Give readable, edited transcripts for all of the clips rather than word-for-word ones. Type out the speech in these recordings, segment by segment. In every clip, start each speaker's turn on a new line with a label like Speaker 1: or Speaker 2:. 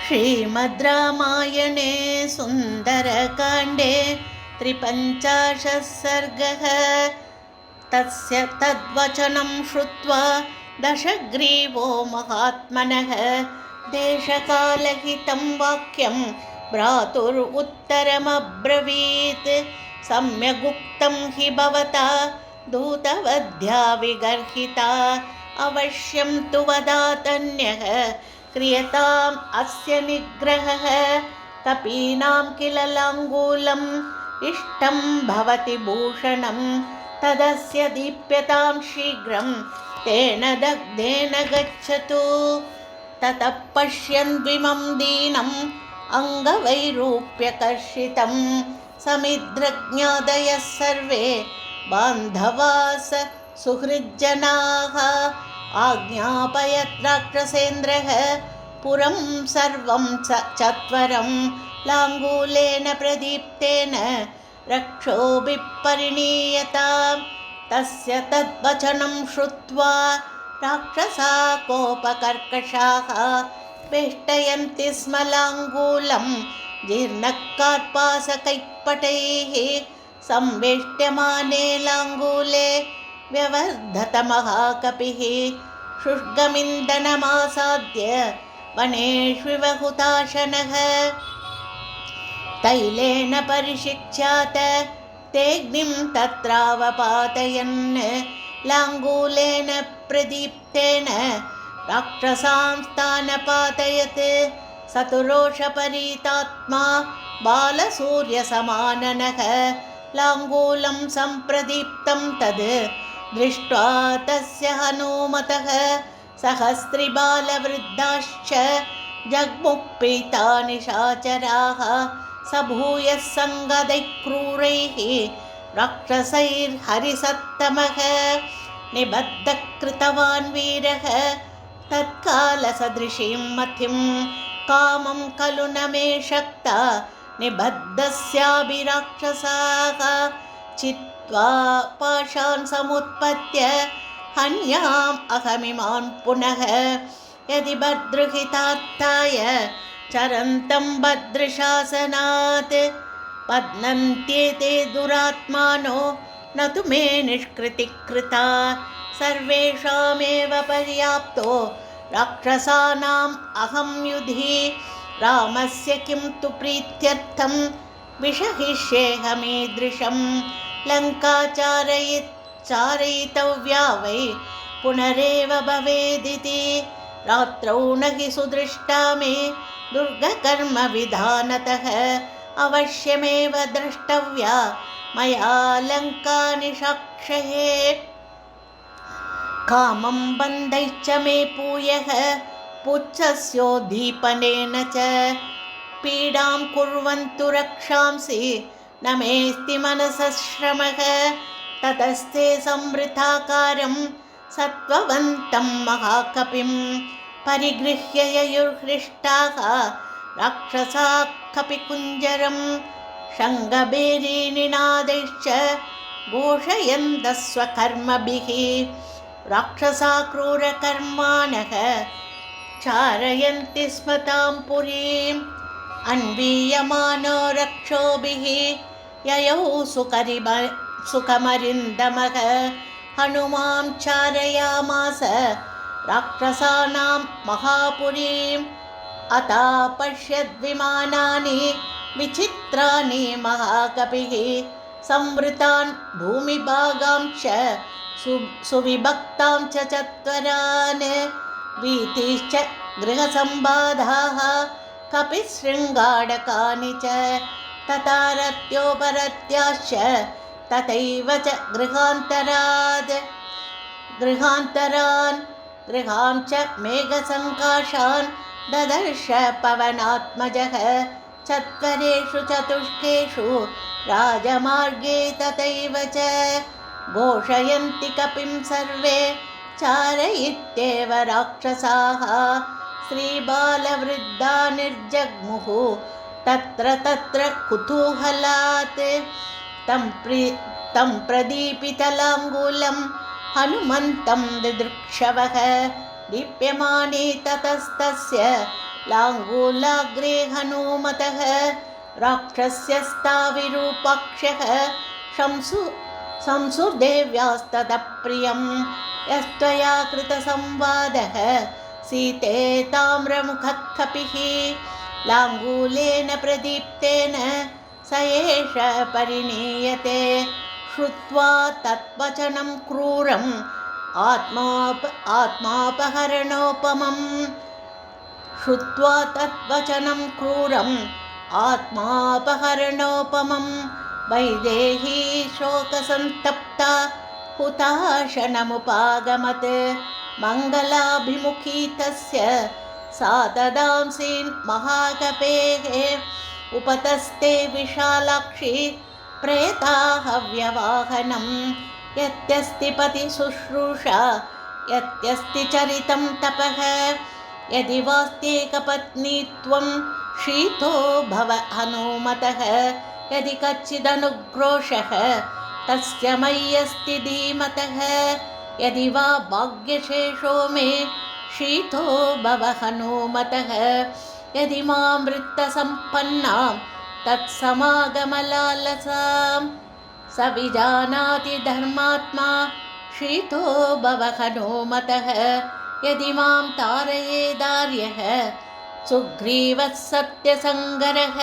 Speaker 1: श्रीमद् रामायणे सुन्दरकाण्डे 53 सर्गः। तस्य तद्वचनं श्रुत्वा दशग्रीवो महात्मनः देशकालहितं वाक्यं भ्रातुरुत्तरमब्रवीत्। सम्यगुक्तं हि भवता दूतवध्या विगर्हिता, अवश्यं तु वदातन्यः क्रियताम् अस्य निग्रहः। कपीनां किल लाङ्गूलम् इष्टं भवति भूषणं, तदस्य दीप्यतां शीघ्रं तेन दग्धेन गच्छतु। ततः पश्यन्त्विमं दीनम् अङ्गवैरूप्यकर्षितं, समिद्रज्ञादयः सर्वे बान्धवास सुहृज्जनाः। आज्ञापयत् राक्षसेन्द्रः पुरं सर्वं चत्वरं, लाङ्गूलेन प्रदीप्तेन रक्षोभिः परिणीयताम्। तस्य तद्वचनं श्रुत्वा राक्षसा कोपकर्कशाः वेष्टयन्ति स्म लाङ्गूलं जीर्णकार्पासकैपटैः। संवेष्ट्यमाने लाङ्गूले व्यवर्धतमहाकपिः, शुष्कमिन्दनमासाद्य वनेष्विव हुताशनः। तैलेन परिशिक्ष्यात तेऽग्निं तत्रावपातयन्, लाङ्गूलेन प्रदीप्तेन राक्षसांस्तानपातयत्। सतुरोषपरीतात्मा बालसूर्यसमाननः, लाङ्गूलं सम्प्रदीप्तं तद् दृष्ट्वा तस्य हनूमतः सहस्रिबालवृद्धाश्च जग्मुप्पीता निशाचराः। स भूयः सङ्गदैः क्रूरैः राक्षसैर्हरिसत्तमः, निबद्धः कृतवान् वीरः तत्कालसदृशीं मतिं। कामं खलु न मे शक्ता निबद्धस्याभिराक्षसाः, चित्वा पाशान् समुत्पत्य हन्याम् अहमिमान् पुनः। यदि भद्रहितार्थाय चरन्तं भद्रशासनात्, बध्नन्त्येते दुरात्मानो न तु मे निष्कृतिः कृता। सर्वेषामेव पर्याप्तो राक्षसानाम् अहं युधि, रामस्य किं तु प्रीत्यर्थं विषहिष्येऽहमीदृशं। लङ्का चारयितव्या वै पुनरेव भवेदिति, रात्रौ न हि सुदृष्टा मे दुर्गकर्मविधानतः। अवश्यमेव द्रष्टव्या मया लङ्का निशाक्षये। कामं बन्धैश्च मे पूयः पुच्छस्योद्दीपनेन च, पीडां कुर्वन्तु रक्षांसि न मेऽस्ति मनसः श्रमः। ततस्ते संवृताकारं सत्त्ववन्तं महाकपिं, परिगृह्य ययुर्हृष्टाः राक्षसा कपिकुञ्जरं। शङ्खभेरीनिनादैश्च घोषयन्तः स्वकर्मभिः, राक्षसा क्रूरकर्माणः चारयन्ति स्म तां पुरीम्। अन्वीयमानो रक्षोभिः ययौ सुखमरिन्दमः, हनुमां चारयामास राक्षसानां महापुरीम्। अतापश्यद्विमानानि विचित्राणि महाकपिः, संवृतान् भूमिभागांश्च सुविभक्तां च चत्वरान्। वीथीश्च गृहसम्बाधाः कपिशृङ्गाडकानि च, तथा रत्योपरत्याश्च तथैव च गृहान्तरान् च मेघसङ्काशान् ददर्श पवनात्मजः। चत्वरेषु चतुष्केषु राजमार्गे तथैव च, घोषयन्ति कपिं सर्वे चारयित्येव राक्षसाः। श्रीबालवृद्धा निर्जग्मुः तत्र कुतूहलात्, तं प्रदीपितलाङ्गूलं हनुमन्तं दिदृक्षवः। दीप्यमाने ततस्तस्य लाङ्गूलाग्रे हनूमतः राक्षस्यस्ताविरूपाक्षः शंसुर्देव्यास्ततः प्रियं यस्त्वया कृतसंवादः सीते ताम्रमुखः कपिः लाङ्गूलेन प्रदीप्तेन स एष परिणीयते श्रुत्वा तद्वचनं क्रूरम् आत्मापहरणोपमम् श्रुत्वा तद्वचनं क्रूरम् आत्मापहरणोपमं वैदेही शोकसन्तप्ता हुताशनमुपागमत् मङ्गलाभिमुखी तस्य सा तदांसीन् महाकपेः उपतस्ते विशालाक्षी प्रेताहव्यवाहनं यत्यस्ति पतिशुश्रूषा यत्यस्ति चरितं तपः यदि वास्त्येकपत्नीत्वं शीतो भव हनूमतः यदि कच्चिदनुग्रोषः तस्य मय्यस्ति धीमतः यदि वा भाग्यशेषो मे शीतो भव हनूमतः यदि मां वृत्तसम्पन्नां तत्समागमलालसां स विजानाति धर्मात्मा शीतो भव हनूमतः यदि मां तारयेदार्यः सुग्रीवः सत्यसङ्गरः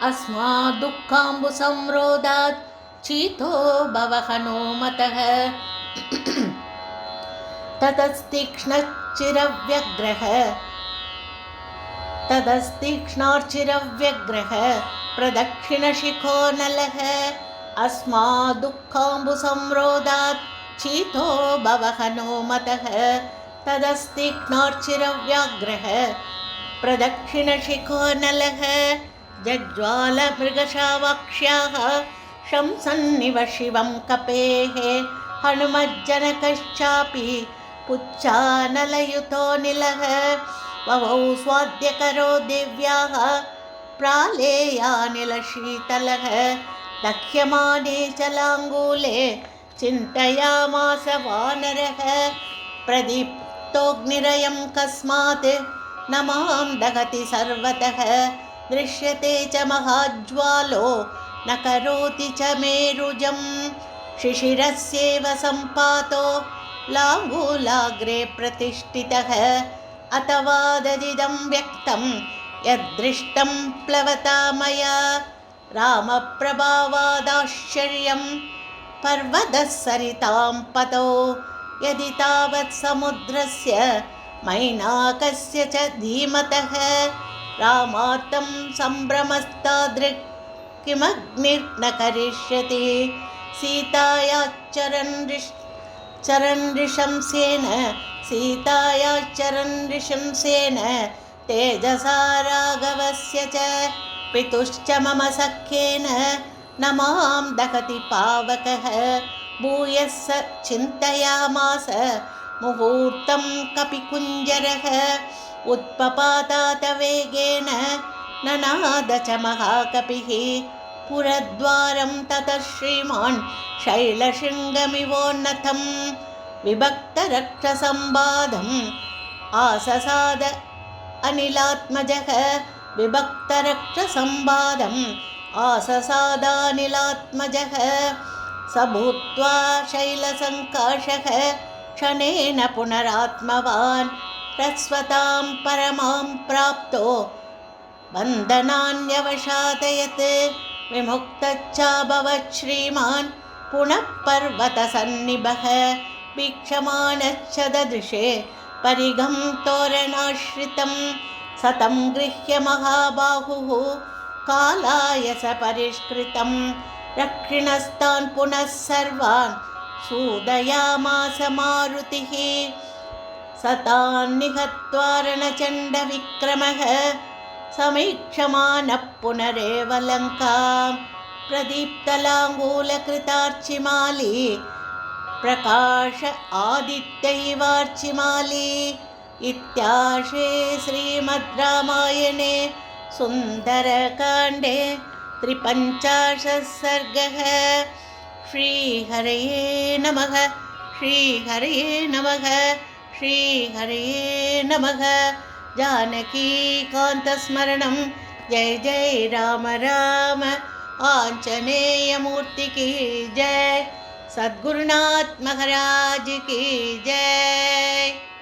Speaker 1: अस्मात् दुःखाम्बुसंरोधात् चीतो भव हनूमतः ततस्तीक्ष्णार्चिरव्यग्रः प्रदक्षिणशिखो नलः अस्मात् दुःखाम्बुसंरोधात् चीतो भव हनूमतः ततस्तीक्ष्णार्चिरव्याघ्रः प्रदक्षिणशिखो नलः जज्ज्वालमृगशावाक्ष्याः शंसन्निव शिवं कपेः हनुमज्जनकश्चापि पुच्छानलयुतो निलः ववौ स्वाद्यकरो देव्याः प्रालेयानिलशीतलः दह्यमाने च लाङ्गूले चिन्तयामास वानरः प्रदीप्तोऽग्निरयं कस्मात् न मां दहति सर्वतः दृश्यते च महाज्वालो न करोति च मेरुजं शिशिरस्येव सम्पातो लाङ्गूलाग्रे प्रतिष्ठितः अथवा ददिदं व्यक्तं यद्दृष्टं प्लवता मया रामप्रभावादाश्चर्यं पर्वतः सरितां पतो यदि तावत् समुद्रस्य मैनाकस्य च धीमतः रामार्तं सम्भ्रमस्तादृक् किमग्निर्न करिष्यति सीतायाश्चरन् ऋशंसेन तेजसा राघवस्य च पितुश्च मम सख्येन न मां दहति पावकः भूयः स चिन्तयामास मुहूर्तं कपिकुञ्जरः उत्पपातात वेगेन ननाद च महाकपिः पुरद्वारं ततः श्रीमान् शैलशृङ्गमिवोन्नतं विभक्तरक्षसंबाधम् आससाद अनिलात्मजः विभक्तरक्षसंबाधम् आससादानिलात्मजः स भूत्वा शैलसङ्काशः क्षणेन पुनरात्मवान् ह्रस्वतां परमां प्राप्तो बन्धनान्यवशादयत् विमुक्तश्चाभवत् श्रीमान् पुनः पर्वतसन्निभः वीक्षमाणश्च ददृशे परिघं तोरणाश्रितं सतं गृह्य महाबाहुः कालाय स परिष्कृतं रक्षिणस्तान् पुनः सर्वान् सूदयामास मारुतिः सतान् निहत्वा रणचण्डविक्रमः समीक्षमानः पुनरेव लङ्कां प्रदीप्तलाङ्गूलकृतार्चिमाली प्रकाश आदित्यैवार्चिमाली इत्याशे श्रीमद् रामायणे सुन्दरकाण्डे 53 सर्गः। श्रीहरये नमः। श्रीहरये नमः। श्रीहरये नमः। जानकीकान्तस्मरणं जय जय राम राम आंजनेयमूर्ति की जय। सद्गुरुनाथ महाराज की जय।